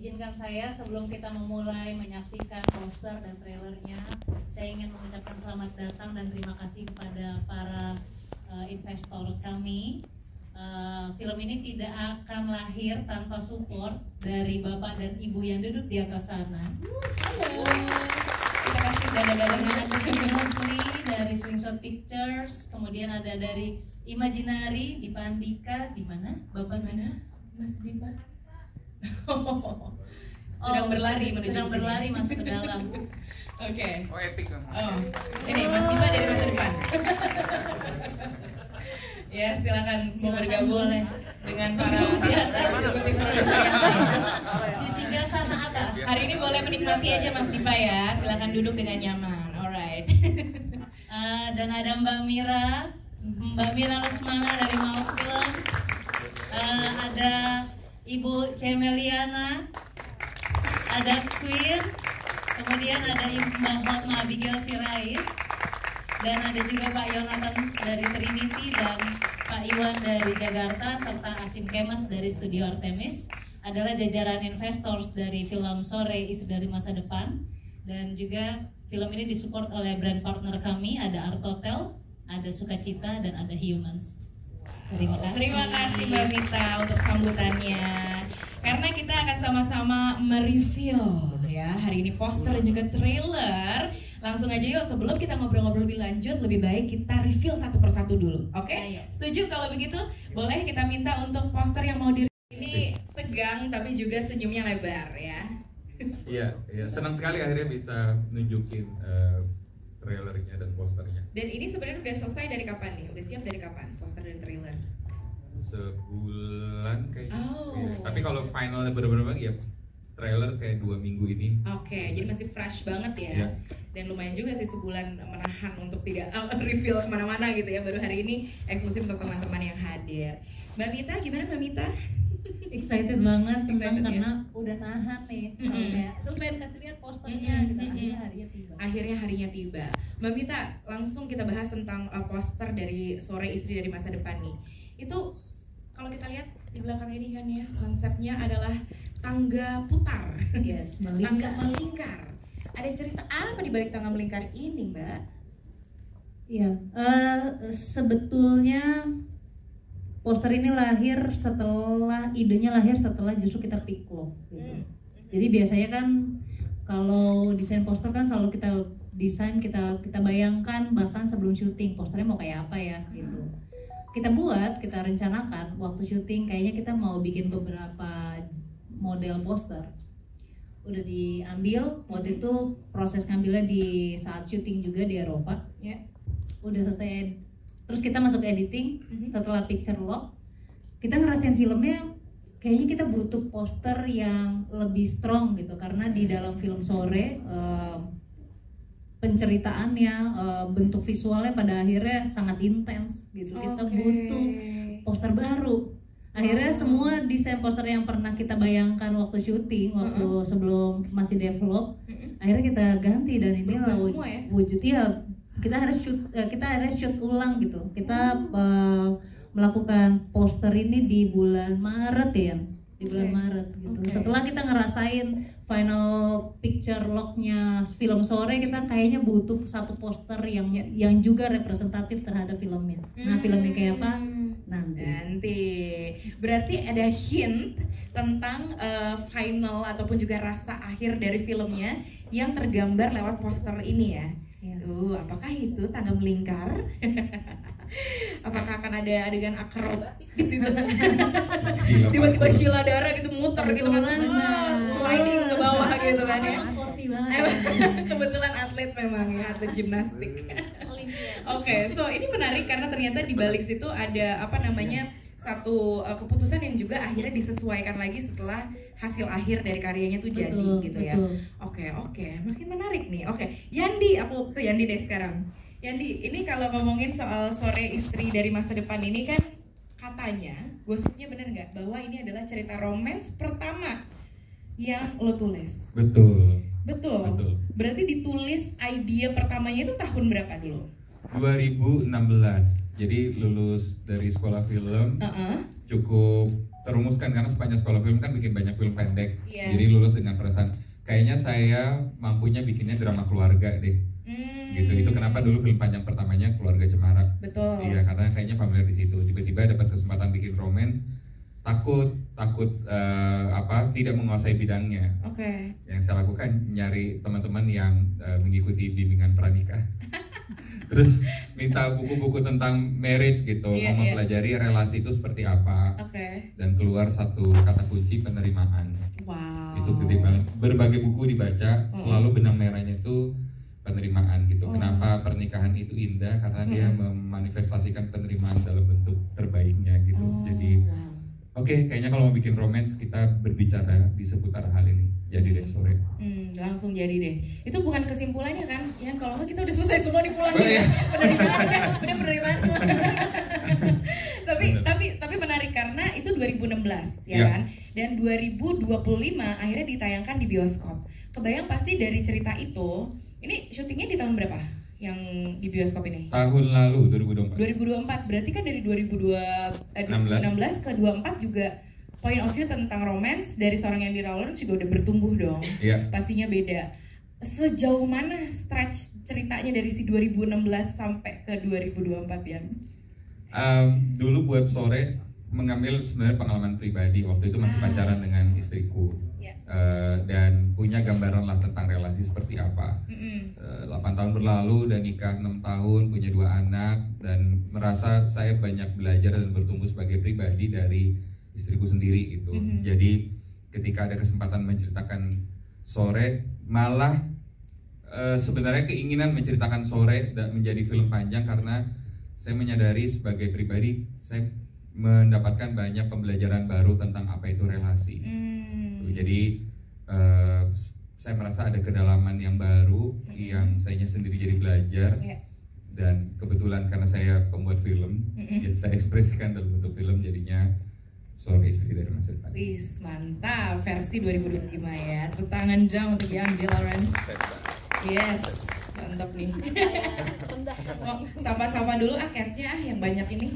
izinkan saya sebelum kita memulai menyaksikan poster dan trailernya, saya ingin mengucapkan selamat datang dan terima kasih kepada para investors kami. Film ini tidak akan lahir tanpa support dari Bapak dan Ibu yang duduk di atas sana. Halo. Kita kasih dada-dada dengan Agus Musli dari Slingshot Pictures, kemudian ada dari Imaginary di Pandika, di mana? Bapak mana? Mas Dipa. sedang berlari masuk ke dalam. Oke. Oh, epic kan. Oh, ini Mas Dipa dari masa depan. Ya, silakan mau bergabung boleh dengan para di atas di singgah sana atas. Hari ini boleh menikmati aja Mas Dipa ya. Silakan duduk dengan nyaman. Alright. Dan ada Mbak Mira Lesmana dari Mals Film. Ada Ibu Cemeliana, ada Queen, kemudian ada Mbak Hotma Abigail Sirait, dan ada juga Pak Yonatan dari Trinity dan Pak Iwan dari Jakarta, serta Asim Kemas dari Studio Artemis. Adalah jajaran investors dari film Sore Istri dari Masa Depan, dan juga film ini disupport oleh brand partner kami, ada Art Hotel, ada Sukacita, dan ada Humans. Terima kasih. Terima kasih Mbak Mita untuk sambutannya. Karena kita akan sama-sama mereview ya hari ini poster dan juga trailer. Langsung aja yuk, sebelum kita ngobrol-ngobrol lebih lanjut, lebih baik kita reveal satu persatu dulu. Oke? Setuju kalau begitu? Boleh kita minta untuk poster yang mau ini tegang tapi juga senyumnya lebar ya. Iya, senang sekali akhirnya bisa nunjukin trailernya dan posternya. Dan ini sebenarnya udah selesai dari kapan nih? Udah siap dari kapan poster dan trailer? Sebulan kayaknya. Oh. Ya. Tapi kalau finalnya bener-bener ya trailer kayak 2 minggu ini. Oke, jadi masih fresh banget ya. Ya. Dan lumayan juga sih sebulan menahan untuk tidak reveal kemana-mana gitu ya. Baru hari ini eksklusif untuk teman-teman yang hadir. Mbak Mita, gimana Mbak Mita? Excited banget, senang Excited, karena udah nahan nih. Kayak, lu pengen kasih lihat posternya gitu. Akhirnya harinya tiba. Akhirnya harinya tiba. Mbak Mita, langsung kita bahas tentang poster dari Sore Istri dari Masa Depan nih. Itu kalau kita lihat di belakang ini kan ya, konsepnya adalah tangga putar. Yes, Tangga melingkar. Ada cerita apa di balik tangga melingkar ini, Mbak? Iya, sebetulnya poster ini idenya lahir setelah justru kita pick loh gitu. Jadi biasanya kan kalau desain poster kan selalu kita desain, kita bayangkan bahkan sebelum syuting posternya mau kayak apa ya gitu. Kita rencanakan waktu syuting kayaknya kita mau bikin beberapa model poster. Udah diambil, waktu itu proses ngambilnya di saat syuting juga di Eropa. Udah selesai, terus kita masuk editing. Setelah picture lock, kita ngerasain filmnya kayaknya kita butuh poster yang lebih strong gitu, karena di dalam film Sore penceritaannya, bentuk visualnya pada akhirnya sangat intens gitu. Kita butuh poster baru. Akhirnya semua desain poster yang pernah kita bayangkan waktu syuting, waktu sebelum masih develop, akhirnya kita ganti, dan inilah wujudnya. Kita harus shoot ulang gitu. Kita melakukan poster ini di bulan Maret ya, di bulan Maret gitu. Setelah kita ngerasain final picture lock-nya film Sore, kita kayaknya butuh satu poster yang juga representatif terhadap filmnya. Nah, filmnya kayak apa? Nanti. Berarti ada hint tentang final ataupun juga rasa akhir dari filmnya yang tergambar lewat poster ini ya. Apakah itu tangga melingkar? Apakah akan ada adegan akrobatik di situ? Tiba-tiba Sheila Dara gitu muter gitu kan, sliding ke bawah gitu kan ya. Sporty banget. Kebetulan atlet memang ya, atlet gimnastik. Oke, so ini menarik karena ternyata di balik situ ada satu keputusan yang juga akhirnya disesuaikan lagi setelah hasil akhir dari karyanya tuh jadi gitu ya. Oke, makin menarik nih. Yandi, aku ke Yandi deh sekarang. Yandi, ini kalau ngomongin soal Sore Istri dari Masa Depan ini kan katanya, gosipnya bener nggak bahwa ini adalah cerita romance pertama yang lo tulis? Betul. Berarti ditulis idea pertamanya itu tahun berapa dulu? 2016. Jadi lulus dari sekolah film, cukup terumuskan karena sepanjang sekolah film kan bikin banyak film pendek. Iya. Jadi lulus dengan perasaan kayaknya saya mampunya bikinnya drama keluarga deh. Gitu. Itu kenapa dulu film panjang pertamanya Keluarga Cemara. Betul. Iya, karena kayaknya familiar di situ. Tiba-tiba dapat kesempatan bikin romance, takut tidak menguasai bidangnya. Oke. Yang saya lakukan nyari teman-teman yang mengikuti bimbingan pranikah. Terus minta buku-buku tentang marriage gitu, mempelajari relasi itu seperti apa. Oke. Dan keluar satu kata kunci, penerimaan. Wow. Itu gede banget. Berbagai buku dibaca, selalu benang merahnya itu penerimaan gitu. Kenapa pernikahan itu indah? Karena dia memanifestasikan penerimaan dalam bentuk terbaiknya gitu. Jadi oke, kayaknya kalau mau bikin romance kita berbicara di seputar hal ini. Jadi deh sore. Langsung jadi deh. Itu bukan kesimpulannya kan? Ya kalau nggak kita udah selesai semua nih pulang. Ya. Udah penerimaan semua. tapi menarik karena itu 2016 ya kan? Dan 2025 akhirnya ditayangkan di bioskop. Kebayang pasti dari cerita itu. Ini syutingnya di tahun berapa? Yang di bioskop ini? Tahun lalu 2024. 2024 berarti kan dari 2016 ke 24 juga point of view tentang romance dari seorang Yandy Rawlance juga udah bertumbuh dong. Iya. Pastinya beda. Sejauh mana stretch ceritanya dari si 2016 sampai ke 2024 ya? Dulu buat sore mengambil sebenarnya pengalaman pribadi. Waktu itu masih pacaran dengan istriku. Dan punya gambaran lah tentang relasi seperti apa. 8 tahun berlalu dan nikah 6 tahun, punya 2 anak, dan merasa saya banyak belajar dan bertumbuh sebagai pribadi dari istriku sendiri gitu. Jadi ketika ada kesempatan menceritakan sore, malah sebenarnya keinginan menceritakan sore dan menjadi film panjang karena saya menyadari sebagai pribadi saya mendapatkan banyak pembelajaran baru tentang apa itu relasi. Jadi saya merasa ada kedalaman yang baru yang saya sendiri jadi belajar. Dan kebetulan karena saya pembuat film, ya saya ekspresikan dalam bentuk film, jadinya Sore Istri dari Masa Depan. Wis, mantap, versi 2025 ya. Tepuk tangan jam untuk Yandy Rawlance. Yes, mantap nih. Sapa-sapa dulu cast-nya yang banyak ini.